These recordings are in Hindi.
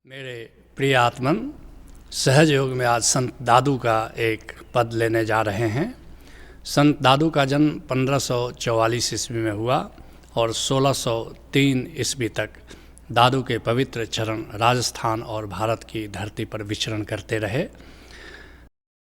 मेरे प्रिय आत्मन, सहज योग में आज संत दादू का एक पद लेने जा रहे हैं। संत दादू का जन्म 1544 ईस्वी में हुआ और 1603 ईस्वी तक दादू के पवित्र चरण राजस्थान और भारत की धरती पर विचरण करते रहे।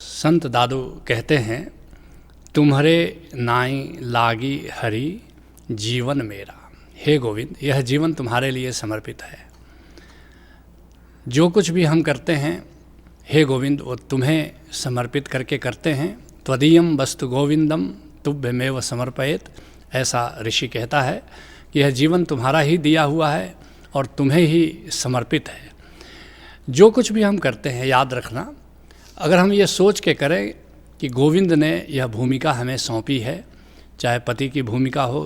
संत दादू कहते हैं, तुम्हारे नाई लागी हरि जीवन मेरा। हे गोविंद, यह जीवन तुम्हारे लिए समर्पित है। जो कुछ भी हम करते हैं हे गोविंद, वो तुम्हें समर्पित करके करते हैं। त्वदीयम वस्तु गोविंदम तुभ्यमेव समर्पयेत, ऐसा ऋषि कहता है कि यह जीवन तुम्हारा ही दिया हुआ है और तुम्हें ही समर्पित है। जो कुछ भी हम करते हैं याद रखना, अगर हम ये सोच के करें कि गोविंद ने यह भूमिका हमें सौंपी है, चाहे पति की भूमिका हो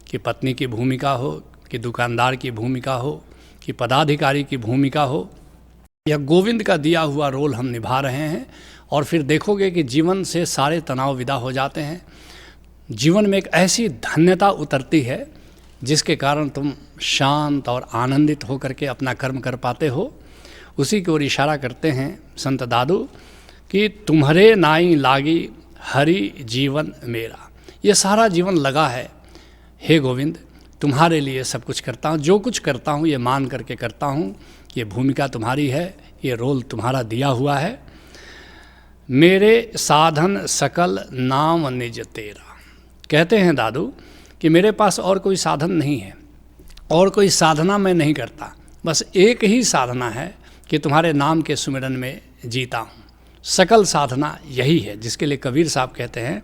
कि पत्नी की भूमिका हो कि दुकानदार की भूमिका हो कि पदाधिकारी की भूमिका हो, यह गोविंद का दिया हुआ रोल हम निभा रहे हैं और फिर देखोगे कि जीवन से सारे तनाव विदा हो जाते हैं। जीवन में एक ऐसी धन्यता उतरती है जिसके कारण तुम शांत और आनंदित होकर के अपना कर्म कर पाते हो। उसी की ओर इशारा करते हैं संत दादू कि तुम्हारे नाई लागी हरि जीवन मेरा। ये सारा जीवन लगा है हे गोविंद, तुम्हारे लिए सब कुछ करता हूँ। जो कुछ करता हूँ ये मान करके करता हूँ, ये भूमिका तुम्हारी है, ये रोल तुम्हारा दिया हुआ है। मेरे साधन सकल नाम निज तेरा। कहते हैं दादू कि मेरे पास और कोई साधन नहीं है और कोई साधना मैं नहीं करता, बस एक ही साधना है कि तुम्हारे नाम के सुमिरन में जीता हूँ। सकल साधना यही है जिसके लिए कबीर साहब कहते हैं,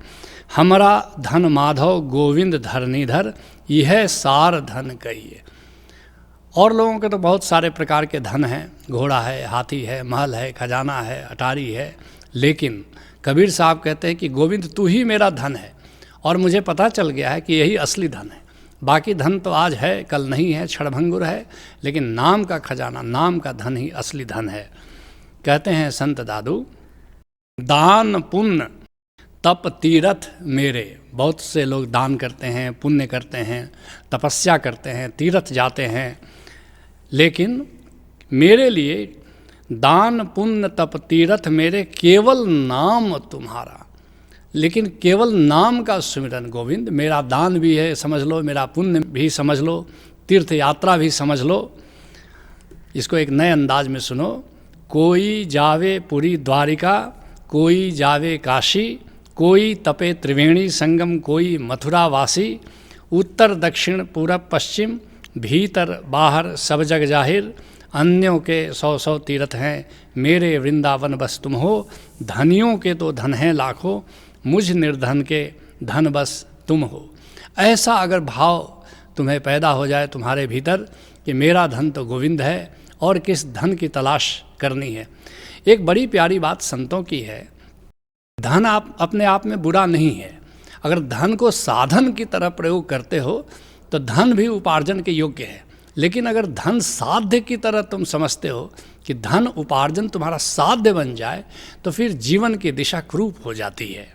हमारा धन माधव गोविंद धरनीधर, यह सार धन कहिए। और लोगों के तो बहुत सारे प्रकार के धन हैं, घोड़ा है, हाथी है, महल है, खजाना है, अटारी है, लेकिन कबीर साहब कहते हैं कि गोविंद तू ही मेरा धन है और मुझे पता चल गया है कि यही असली धन है। बाकी धन तो आज है कल नहीं है, क्षणभंगुर है, लेकिन नाम का खजाना, नाम का धन ही असली धन है। कहते हैं संत दादू, दान पुण्य तप तीरथ मेरे। बहुत से लोग दान करते हैं, पुण्य करते हैं, तपस्या करते हैं, तीर्थ जाते हैं, लेकिन मेरे लिए दान पुण्य तप तीर्थ मेरे केवल नाम तुम्हारा। लेकिन केवल नाम का सुमिरन गोविंद, मेरा दान भी है समझ लो, मेरा पुण्य भी समझ लो, तीर्थ यात्रा भी समझ लो। इसको एक नए अंदाज में सुनो। कोई जावे पुरी द्वारिका, कोई जावे काशी, कोई तपे त्रिवेणी संगम, कोई मथुरा वासी, उत्तर दक्षिण पूरब पश्चिम, भीतर बाहर सब जग जाहिर, अन्यों के 100 तीर्थ हैं, मेरे वृंदावन बस तुम हो। धनियों के तो धन हैं लाखों, मुझ निर्धन के धन बस तुम हो। ऐसा अगर भाव तुम्हें पैदा हो जाए तुम्हारे भीतर कि मेरा धन तो गोविंद है और किस धन की तलाश करनी है। एक बड़ी प्यारी बात संतों की है, धन आप अपने आप में बुरा नहीं है। अगर धन को साधन की तरह प्रयोग करते हो तो धन भी उपार्जन के योग्य है, लेकिन अगर धन साध्य की तरह तुम समझते हो कि धन उपार्जन तुम्हारा साध्य बन जाए तो फिर जीवन की दिशा क्रूप हो जाती है।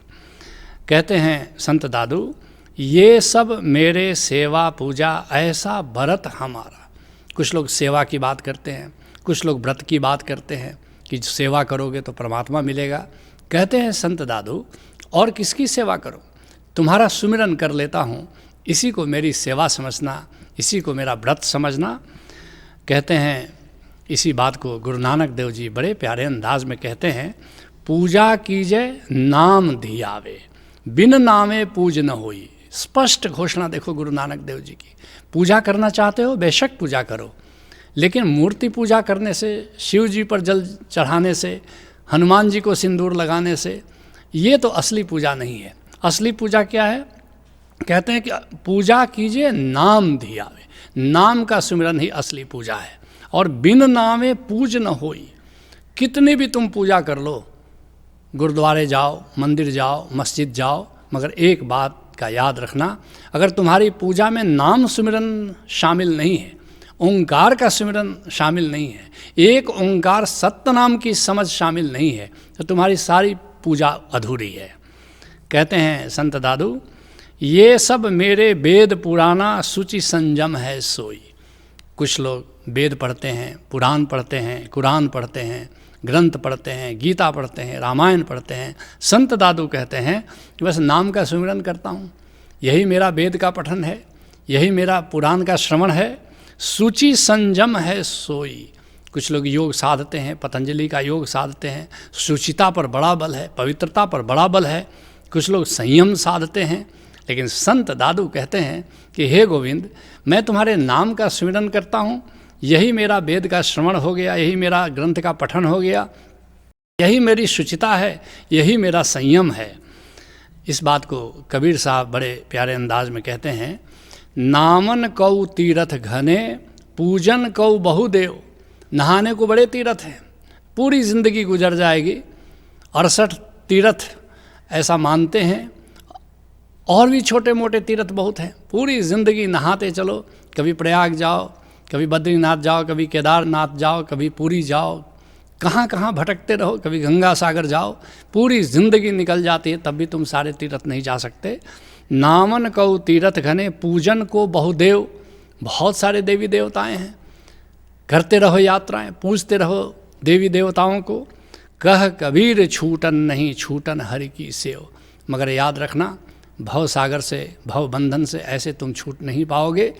कहते हैं संत दादू, ये सब मेरे सेवा पूजा ऐसा व्रत हमारा। कुछ लोग सेवा की बात करते हैं, कुछ लोग व्रत की बात करते हैं कि सेवा करोगे तो परमात्मा मिलेगा। कहते हैं संत दादू, और किसकी सेवा करो, तुम्हारा सुमिरन कर लेता हूँ, इसी को मेरी सेवा समझना, इसी को मेरा व्रत समझना। कहते हैं इसी बात को गुरु नानक देव जी बड़े प्यारे अंदाज में कहते हैं, पूजा कीजे नाम धियावे, बिन नामे पूज न होई। स्पष्ट घोषणा देखो गुरु नानक देव जी की। पूजा करना चाहते हो बेशक पूजा करो, लेकिन मूर्ति पूजा करने से, शिव जी पर जल चढ़ाने से, हनुमान जी को सिंदूर लगाने से, ये तो असली पूजा नहीं है। असली पूजा क्या है? कहते हैं कि पूजा कीजिए नाम धियावे, नाम का सुमिरन ही असली पूजा है। और बिन नामे पूज न होई। कितनी भी तुम पूजा कर लो, गुरुद्वारे जाओ, मंदिर जाओ, मस्जिद जाओ, मगर एक बात का याद रखना, अगर तुम्हारी पूजा में नाम सुमिरन शामिल नहीं है, ओंकार का सिमरन शामिल नहीं है, एक ओंकार सत्य नाम की समझ शामिल नहीं है, तो तुम्हारी सारी पूजा अधूरी है। कहते हैं संत दादू, ये सब मेरे वेद पुराना, सूचि संयम है सोई। कुछ लोग वेद पढ़ते हैं, पुराण पढ़ते हैं, कुरान पढ़ते हैं, ग्रंथ पढ़ते हैं, गीता पढ़ते हैं, रामायण पढ़ते हैं, संत दादू कहते हैं कि बस नाम का सुमिरन करता हूँ, यही मेरा वेद का पठन है, यही मेरा पुराण का श्रवण है, सूचि संयम है सोई। कुछ लोग योग साधते हैं, पतंजलि का योग साधते हैं, शुचिता पर बड़ा बल है, पवित्रता पर बड़ा बल है। कुछ लोग संयम साधते हैं, लेकिन संत दादू कहते हैं कि हे गोविंद, मैं तुम्हारे नाम का सुमिरन करता हूँ, यही मेरा वेद का श्रवण हो गया, यही मेरा ग्रंथ का पठन हो गया, यही मेरी शुचिता है, यही मेरा संयम है। इस बात को कबीर साहब बड़े प्यारे अंदाज में कहते हैं, नामन कौ तीरथ घने पूजन कौ बहुदेव। नहाने को बड़े तीर्थ हैं, पूरी ज़िंदगी गुजर जाएगी, 68 तीर्थ ऐसा मानते हैं, और भी छोटे मोटे तीर्थ बहुत हैं। पूरी ज़िंदगी नहाते चलो, कभी प्रयाग जाओ, कभी बद्रीनाथ जाओ, कभी केदारनाथ जाओ, कभी पुरी जाओ, कहाँ कहाँ भटकते रहो, कभी गंगा सागर जाओ, पूरी ज़िंदगी निकल जाती है, तब भी तुम सारे तीर्थ नहीं जा सकते। नामन कौ तीर्थ घने पूजन को बहुदेव। बहुत सारे देवी देवताएं हैं, करते रहो यात्राएं, पूजते रहो देवी देवताओं को। कह कबीर छूटन नहीं छूटन हरि की सेव। मगर याद रखना, भव सागर से, भव बंधन से ऐसे तुम छूट नहीं पाओगे।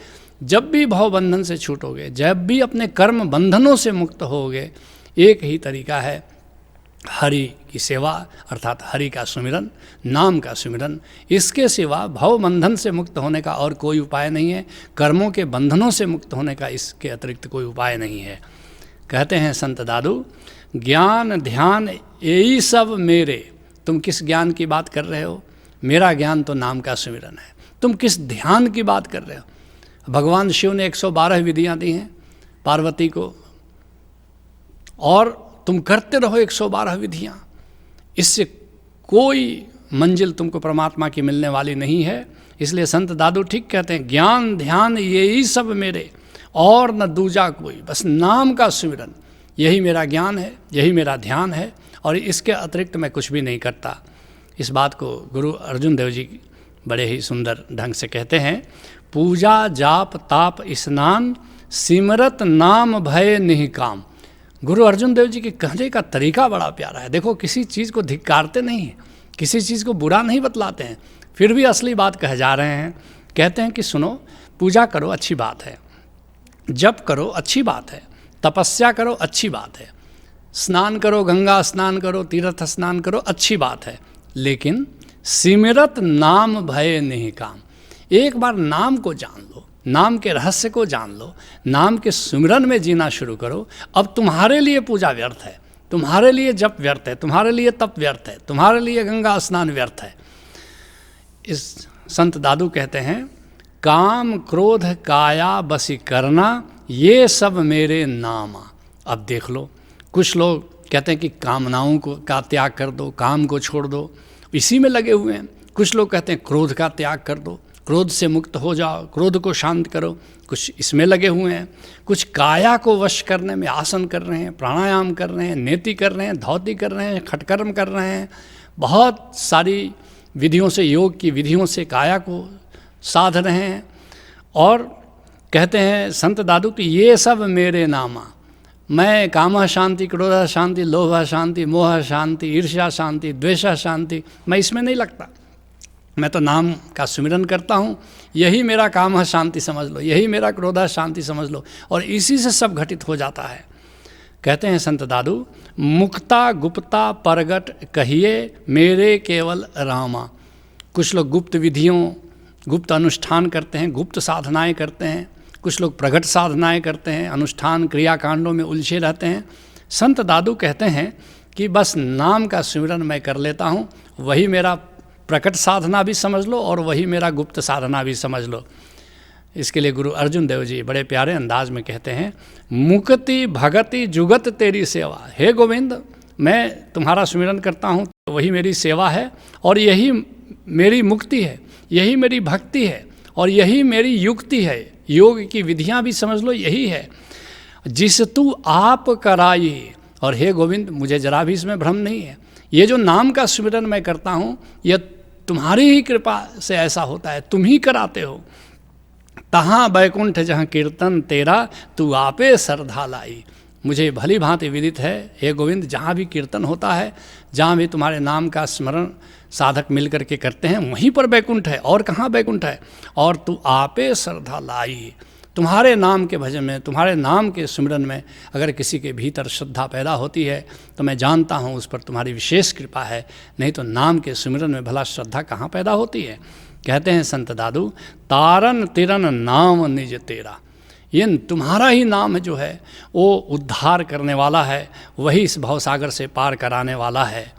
जब भी भव बंधन से छूटोगे, जब भी अपने कर्म बंधनों से मुक्त होगे, एक ही तरीका है, हरि की सेवा, अर्थात हरि का सुमिरन, नाम का सुमिरन। इसके सिवा भव बंधन से मुक्त होने का और कोई उपाय नहीं है, कर्मों के बंधनों से मुक्त होने का इसके अतिरिक्त कोई उपाय नहीं है। कहते हैं संत दादू, ज्ञान ध्यान यही सब मेरे। तुम किस ज्ञान की बात कर रहे हो? मेरा ज्ञान तो नाम का सुमिरन है। तुम किस ध्यान की बात कर रहे हो? भगवान शिव ने 112 विधियाँ दी हैं पार्वती को, और तुम करते रहो 112 विधियाँ। इससे कोई मंजिल तुमको परमात्मा की मिलने वाली नहीं है। इसलिए संत दादू ठीक कहते हैं, ज्ञान ध्यान यही सब मेरे, और न दूजा कोई, बस नाम का सुमिरन, यही मेरा ज्ञान है, यही मेरा ध्यान है, और इसके अतिरिक्त मैं कुछ भी नहीं करता। इस बात को गुरु अर्जुन देव जी बड़े ही सुंदर ढंग से कहते हैं, पूजा जाप ताप स्नान सिमरत नाम भय निहिकाम। गुरु अर्जुन देव जी के कहने का तरीका बड़ा प्यारा है। देखो, किसी चीज़ को धिक्कारते नहीं हैं, किसी चीज़ को बुरा नहीं बतलाते हैं, फिर भी असली बात कह जा रहे हैं। कहते हैं कि सुनो, पूजा करो अच्छी बात है, जप करो अच्छी बात है, तपस्या करो अच्छी बात है, स्नान करो, गंगा स्नान करो, तीर्थ स्नान करो, अच्छी बात है, लेकिन सिमरत नाम भय नहीं काम। एक बार नाम को जान लो, नाम के रहस्य को जान लो, नाम के सुमिरन में जीना शुरू करो। अब तुम्हारे लिए पूजा व्यर्थ है, तुम्हारे लिए जप व्यर्थ है, तुम्हारे लिए तप व्यर्थ है, तुम्हारे लिए गंगा स्नान व्यर्थ है। इस संत दादू कहते हैं, काम क्रोध काया बसी करना ये सब मेरे नामा। अब देख लो, कुछ लोग कहते हैं कि कामनाओं को का त्याग कर दो, काम को छोड़ दो, इसी में लगे हुए हैं। कुछ लोग कहते हैं क्रोध का त्याग कर दो, क्रोध से मुक्त हो जाओ, क्रोध को शांत करो, कुछ इसमें लगे हुए हैं। कुछ काया को वश करने में आसन कर रहे हैं, प्राणायाम कर रहे हैं, नेति कर रहे हैं, धौती कर रहे हैं, खटकर्म कर रहे हैं, बहुत सारी विधियों से, योग की विधियों से काया को साध रहे हैं। और कहते हैं संत दादू कि ये सब मेरे नामा। मैं कामः शांति, क्रोधः शांति, लोभः शांति, मोह शांति, ईर्ष्या शांति, द्वेषः शांति, मैं इसमें नहीं लगता। मैं तो नाम का सुमिरन करता हूँ, यही मेरा कामः शांति समझ लो, यही मेरा क्रोधः शांति समझ लो, और इसी से सब घटित हो जाता है। कहते हैं संत दादू, मुक्ता गुप्ता परगट कहिए मेरे केवल रामा। कुछ लोग गुप्त विधियों, गुप्त अनुष्ठान करते हैं, गुप्त साधनाएं करते हैं, कुछ लोग प्रगट साधनाएं करते हैं, अनुष्ठान क्रियाकांडों में उलझे रहते हैं। संत दादू कहते हैं कि बस नाम का सुमिरन मैं कर लेता हूँ, वही मेरा प्रकट साधना भी समझ लो और वही मेरा गुप्त साधना भी समझ लो। इसके लिए गुरु अर्जुन देव जी बड़े प्यारे अंदाज में कहते हैं, मुक्ति भगति जुगत तेरी सेवा। हे गोविंद, मैं तुम्हारा सुमिरन करता हूँ, वही मेरी सेवा है, और यही मेरी मुक्ति है, यही मेरी भक्ति है, और यही मेरी युक्ति है। योग की विधियाँ भी समझ लो, यही है जिस तू आप कराई। और हे गोविंद, मुझे जरा भी इसमें भ्रम नहीं है, ये जो नाम का सुमिरन मैं करता हूँ, यह तुम्हारी ही कृपा से ऐसा होता है, तुम ही कराते हो। तहाँ बैकुंठ जहाँ कीर्तन तेरा, तू आपे श्रद्धा लाई। मुझे भली भांति विदित है हे गोविंद, जहाँ भी कीर्तन होता है, जहाँ भी तुम्हारे नाम का स्मरण साधक मिल करके करते हैं, वहीं पर बैकुंठ है, और कहाँ बैकुंठ है। और तू आपे श्रद्धा लाई, तुम्हारे नाम के भजन में, तुम्हारे नाम के सुमिरन में अगर किसी के भीतर श्रद्धा पैदा होती है तो मैं जानता हूँ उस पर तुम्हारी विशेष कृपा है, नहीं तो नाम के सुमिरन में भला श्रद्धा कहाँ पैदा होती है। कहते हैं संत दादू, तारन तिरन नाम निज तेरा, ये तुम्हारा ही नाम जो है वो उद्धार करने वाला है, वही इस भवसागर से पार कराने वाला है।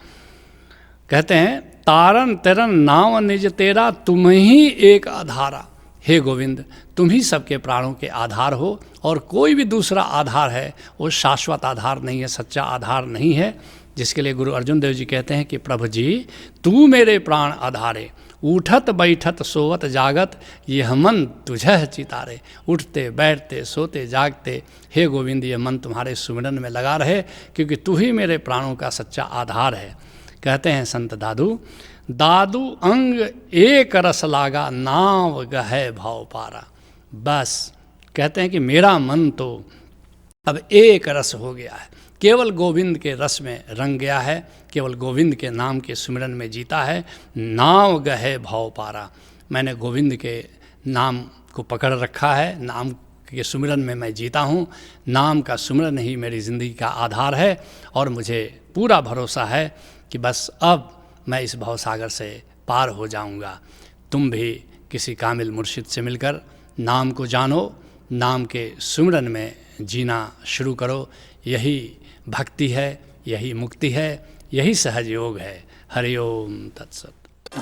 कहते हैं तारन तिरन नाम निज तेरा, तुम ही एक आधारा। हे गोविंद, तुम ही सबके प्राणों के आधार हो, और कोई भी दूसरा आधार है वो शाश्वत आधार नहीं है, सच्चा आधार नहीं है। जिसके लिए गुरु अर्जुन देव जी कहते हैं कि प्रभु जी तू मेरे प्राण आधारे, उठत बैठत सोवत जागत, यह मन तुझह चितारे। उठते बैठते सोते जागते हे गोविंद ये मन तुम्हारे सुमिरन में लगा रहे, क्योंकि तू ही मेरे प्राणों का सच्चा आधार है। कहते हैं संत दादू, दादू अंग एक रस लागा, नाव गहे भाव पारा। बस कहते हैं कि मेरा मन तो अब एक रस हो गया है, केवल गोविंद के रस में रंग गया है, केवल गोविंद के नाम के सुमिरन में जीता है। नाव गहे भाव पारा, मैंने गोविंद के नाम को पकड़ रखा है, नाम के सुमिरन में मैं जीता हूँ। नाम का सुमिरन ही मेरी ज़िंदगी का आधार है, और मुझे पूरा भरोसा है कि बस अब मैं इस भवसागर से पार हो जाऊंगा। तुम भी किसी कामिल मुर्शिद से मिलकर नाम को जानो, नाम के सुमिरन में जीना शुरू करो। यही भक्ति है, यही मुक्ति है, यही सहज योग है। हरि ओम तत्सत।